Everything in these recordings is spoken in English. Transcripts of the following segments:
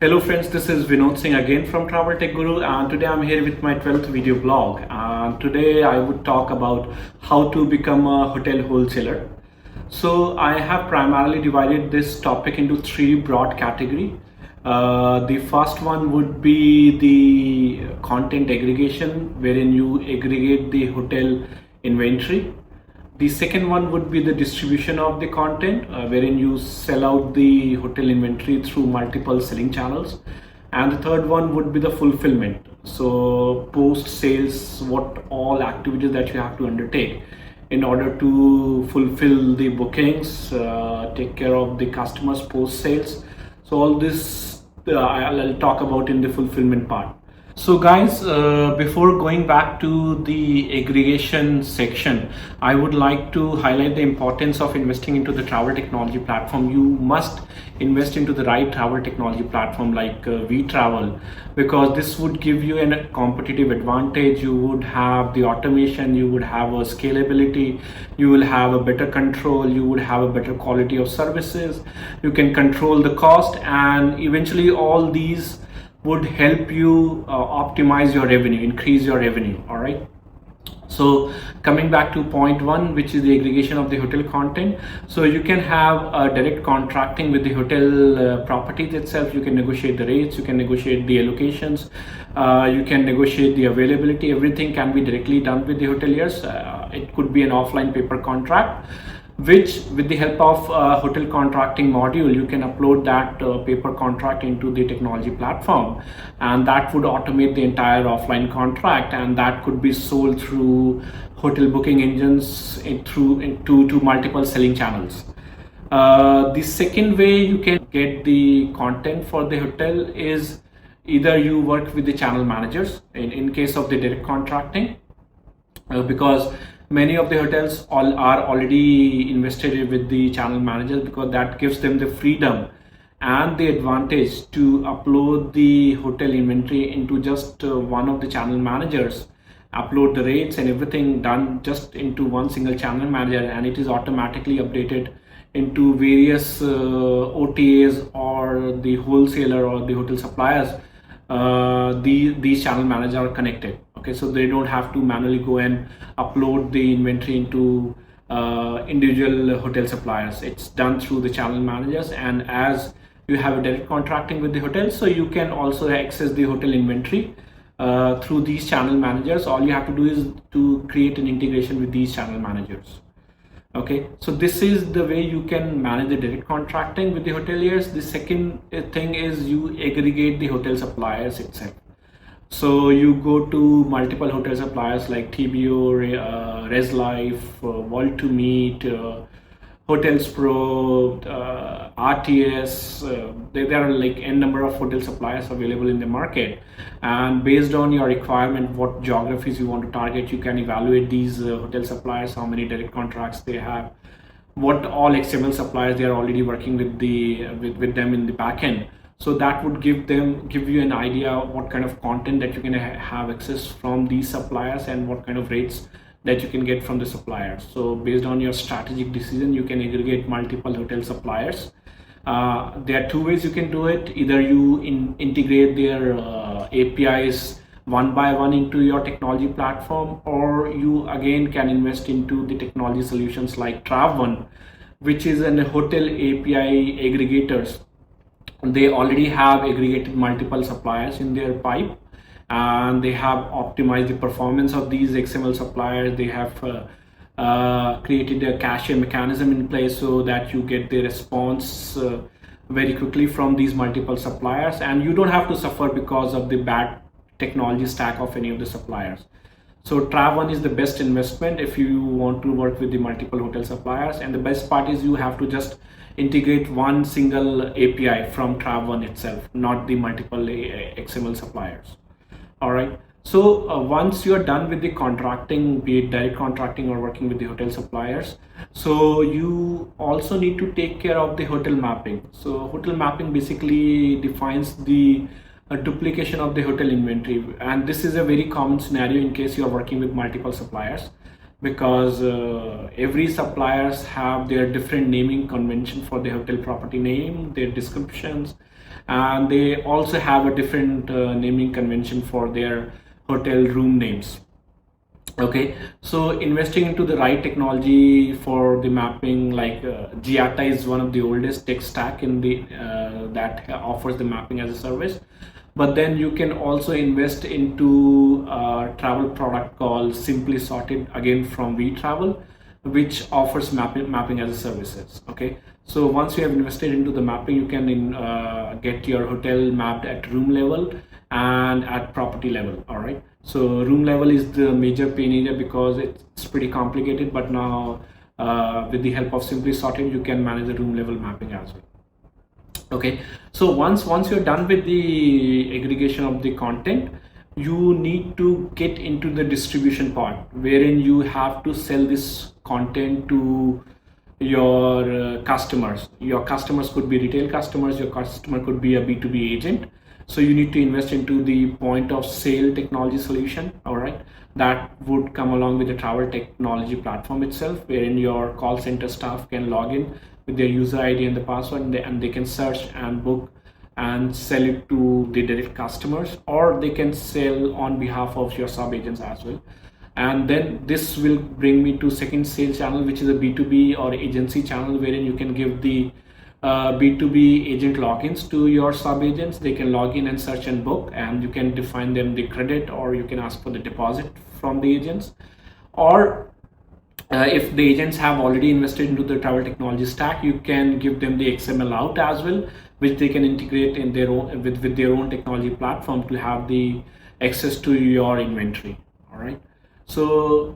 Hello friends, this is Vinod Singh again from Travel Tech Guru, and today I'm here with my 12th video blog. And today I would talk about how to become a hotel wholesaler. So I have primarily divided this topic into three broad categories. The first one would be the content aggregation, wherein you aggregate the hotel inventory. The second one would be the distribution of the content, wherein you sell out the hotel inventory through multiple selling channels. And the third one would be the fulfillment. So post sales, what all activities that you have to undertake in order to fulfill the bookings, take care of the customers post sales. So all this I'll talk about in the fulfillment part. So guys, before going back to the aggregation section, I would like to highlight the importance of investing into the travel technology platform. You must invest into the right travel technology platform like vTravel, because this would give you a competitive advantage. You would have the automation, you would have a scalability, you will have a better control, you would have a better quality of services, you can control the cost, and eventually all these would help you optimize your revenue, increase your revenue. All right. So coming back to point one, which is the aggregation of the hotel content. So you can have direct contracting with the hotel properties itself. You can negotiate the rates, you can negotiate the allocations, you can negotiate the availability. Everything can be directly done with the hoteliers. It could be an offline paper contract, which with the help of hotel contracting module, you can upload that paper contract into the technology platform, and that would automate the entire offline contract, and that could be sold through hotel booking engines into multiple selling channels. The second way you can get the content for the hotel is either you work with the channel managers in case of the direct contracting, because many of the hotels are already invested with the channel managers, because that gives them the freedom and the advantage to upload the hotel inventory into just one of the channel managers, upload the rates and everything done just into one single channel manager, and it is automatically updated into various OTAs or the wholesaler or the hotel suppliers. These channel managers are connected. Okay, so they don't have to manually go and upload the inventory into individual hotel suppliers. It's done through the channel managers, and as you have a direct contracting with the hotel, so you can also access the hotel inventory through these channel managers. All you have to do is to create an integration with these channel managers. Okay, so this is the way you can manage the direct contracting with the hoteliers. The second thing is you aggregate the hotel suppliers itself. So you go to multiple hotel suppliers like TBO, ResLife, World2Meet, Hotels Pro, RTS. There are like n number of hotel suppliers available in the market, and based on your requirement, what geographies you want to target, you can evaluate these hotel suppliers, how many direct contracts they have, what all XML suppliers they are already working with with them in the backend. So that would give you an idea of what kind of content that you can have access from these suppliers and what kind of rates that you can get from the suppliers. So based on your strategic decision, you can aggregate multiple hotel suppliers. There are two ways you can do it. Either you integrate their APIs one by one into your technology platform, or you again can invest into the technology solutions like TravOne, which is a hotel API aggregators. They already have aggregated multiple suppliers in their pipe, and they have optimized the performance of these XML suppliers. They have created a cache mechanism in place so that you get the response very quickly from these multiple suppliers, and you don't have to suffer because of the bad technology stack of any of the suppliers. So TravOne is the best investment if you want to work with the multiple hotel suppliers, and the best part is you have to just integrate one single API from TravOne itself, not the multiple XML suppliers. All right. So once you are done with the contracting, be it direct contracting or working with the hotel suppliers, so you also need to take care of the hotel mapping. So hotel mapping basically defines the duplication of the hotel inventory, and this is a very common scenario in case you are working with multiple suppliers, because every suppliers have their different naming convention for the hotel property name, their descriptions, and they also have a different naming convention for their hotel room names. Okay, so investing into the right technology for the mapping, like Giata is one of the oldest tech stack in the that offers the mapping as a service. But then you can also invest into a travel product called Simply Sorted, again from VTravel, which offers mapping as a services. Okay, so once you have invested into the mapping, you can get your hotel mapped at room level and at property level. All right, so room level is the major pain area because it's pretty complicated, but now with the help of Simply Sorted, you can manage the room level mapping as well. Okay, so once you're done with the aggregation of the content, you need to get into the distribution part, wherein you have to sell this content to your customers. Your customers could be retail customers, your customer could be a B2B agent. So you need to invest into the point of sale technology solution. All right, that would come along with the travel technology platform itself, wherein your call center staff can log in with their user ID and the password, and they can search and book and sell it to the direct customers, or they can sell on behalf of your sub agents as well. And then this will bring me to second sales channel, which is a B2B or agency channel, wherein you can give the B2B agent logins to your sub agents. They can log in and search and book, and you can define them the credit, or you can ask for the deposit from the agents. Or if the agents have already invested into the travel technology stack, you can give them the XML out as well, which they can integrate in their own with their own technology platform to have the access to your inventory. All right, so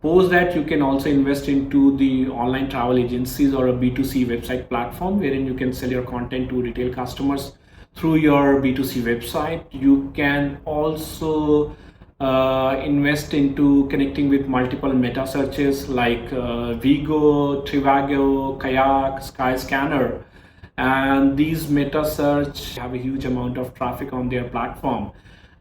post that, you can also invest into the online travel agencies or a B2C website platform, wherein you can sell your content to retail customers through your B2C website. You can also invest into connecting with multiple meta searches like Vigo, Trivago, Kayak, Skyscanner, and these meta search have a huge amount of traffic on their platform,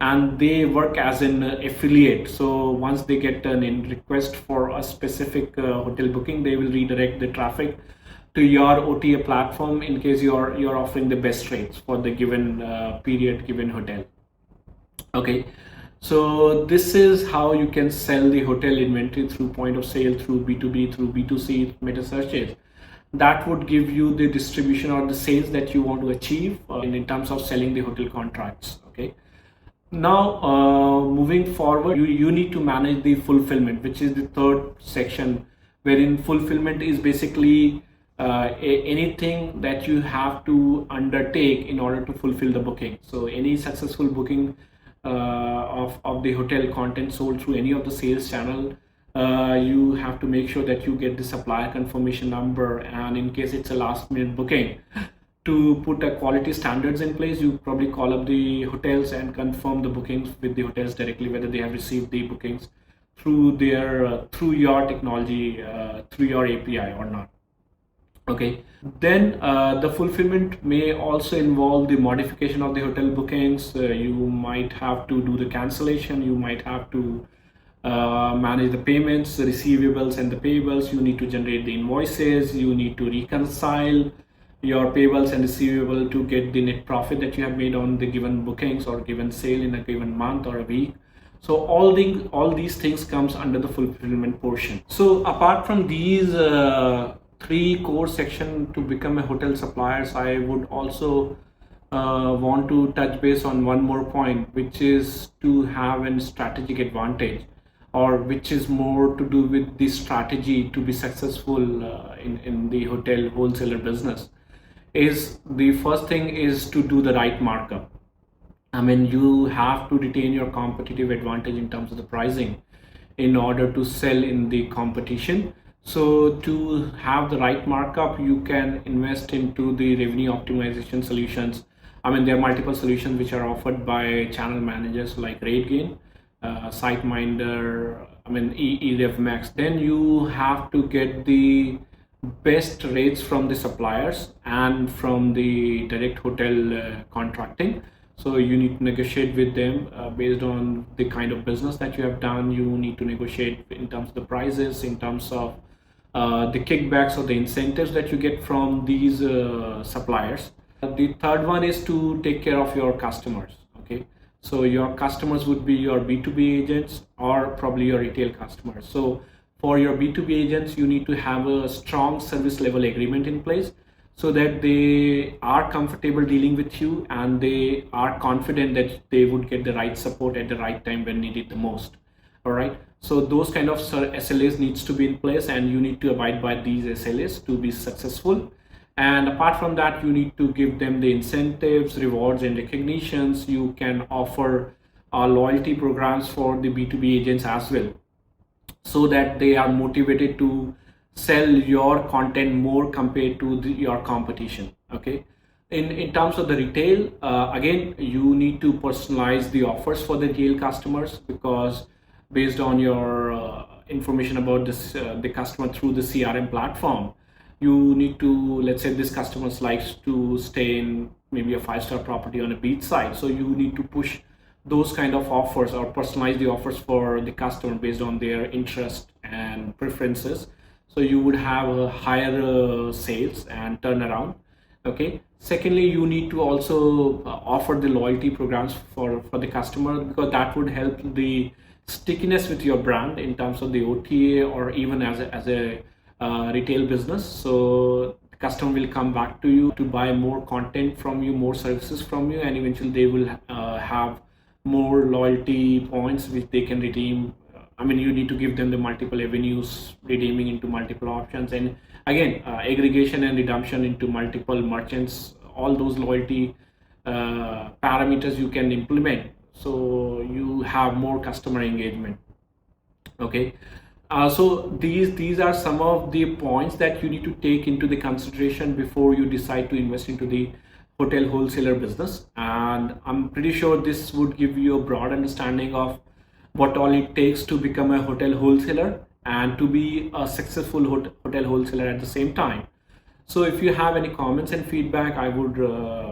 and they work as an affiliate. So once they get an in request for a specific hotel booking, they will redirect the traffic to your OTA platform in case you're offering the best rates for the given period, given hotel. Okay, so this is how you can sell the hotel inventory through point of sale, through B2B, through B2C meta searches. That would give you the distribution or the sales that you want to achieve in terms of selling the hotel contracts. Okay, now moving forward, you need to manage the fulfillment, which is the third section, wherein fulfillment is basically anything that you have to undertake in order to fulfill the booking. So any successful booking of the hotel content sold through any of the sales channel, you have to make sure that you get the supplier confirmation number, and in case it's a last minute booking, to put a quality standards in place, you probably call up the hotels and confirm the bookings with the hotels directly, whether they have received the bookings through their through your technology, through your API or not. Okay, then the fulfillment may also involve the modification of the hotel bookings. You might have to do the cancellation, you might have to manage the payments, the receivables and the payables. You need to generate the invoices, you need to reconcile your payables and receivable to get the net profit that you have made on the given bookings or given sale in a given month or a week. So all these things comes under the fulfillment portion. So apart from these three core section to become a hotel suppliers, I would also want to touch base on one more point, which is to have a strategic advantage, or which is more to do with the strategy to be successful in the hotel wholesaler business. Is the first thing is to do the right markup. I mean, you have to retain your competitive advantage in terms of the pricing in order to sell in the competition. So to have the right markup, you can invest into the revenue optimization solutions. I mean, there are multiple solutions which are offered by channel managers like RateGain, SiteMinder, I mean, eRevMax. Then you have to get the best rates from the suppliers and from the direct hotel contracting. So you need to negotiate with them based on the kind of business that you have done. You need to negotiate in terms of the prices, in terms of the kickbacks or the incentives that you get from these suppliers. The third one is to take care of your customers. Okay, so your customers would be your B2B agents or probably your retail customers. So for your B2B agents, you need to have a strong service level agreement in place so that they are comfortable dealing with you and they are confident that they would get the right support at the right time when needed the most. All right, so those kind of SLAs needs to be in place and you need to abide by these SLAs to be successful. And apart from that, you need to give them the incentives, rewards, and recognitions. You can offer loyalty programs for the B2B agents as well, so that they are motivated to sell your content more compared to your competition. Okay, in terms of the retail, again, you need to personalize the offers for the retail customers, because based on your information about this the customer through the CRM platform, you need to, let's say this customer likes to stay in maybe a 5-star property on a beach side, so you need to push those kind of offers or personalize the offers for the customer based on their interest and preferences, so you would have a higher sales and turnaround. Okay, secondly, you need to also offer the loyalty programs for the customer, because that would help the stickiness with your brand in terms of the OTA or even as a retail business. So the customer will come back to you to buy more content from you, more services from you, and eventually they will have more loyalty points which they can redeem. I mean, you need to give them the multiple avenues, redeeming into multiple options, and again, aggregation and redemption into multiple merchants. All those loyalty parameters you can implement, so you have more customer engagement. Okay, so these are some of the points that you need to take into the consideration before you decide to invest into the hotel wholesaler business. And I'm pretty sure this would give you a broad understanding of what all it takes to become a hotel wholesaler and to be a successful hotel wholesaler at the same time. So if you have any comments and feedback, I would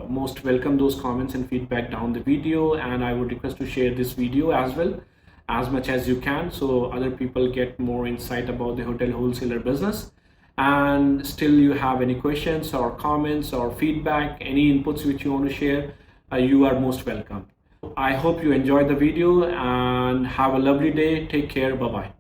most welcome those comments and feedback down the video, and I would request to share this video as well as much as you can, so other people get more insight about the hotel wholesaler business. And still you have any questions or comments or feedback, any inputs which you want to share, you are most welcome. I hope you enjoyed the video and have a lovely day. Take care. Bye bye.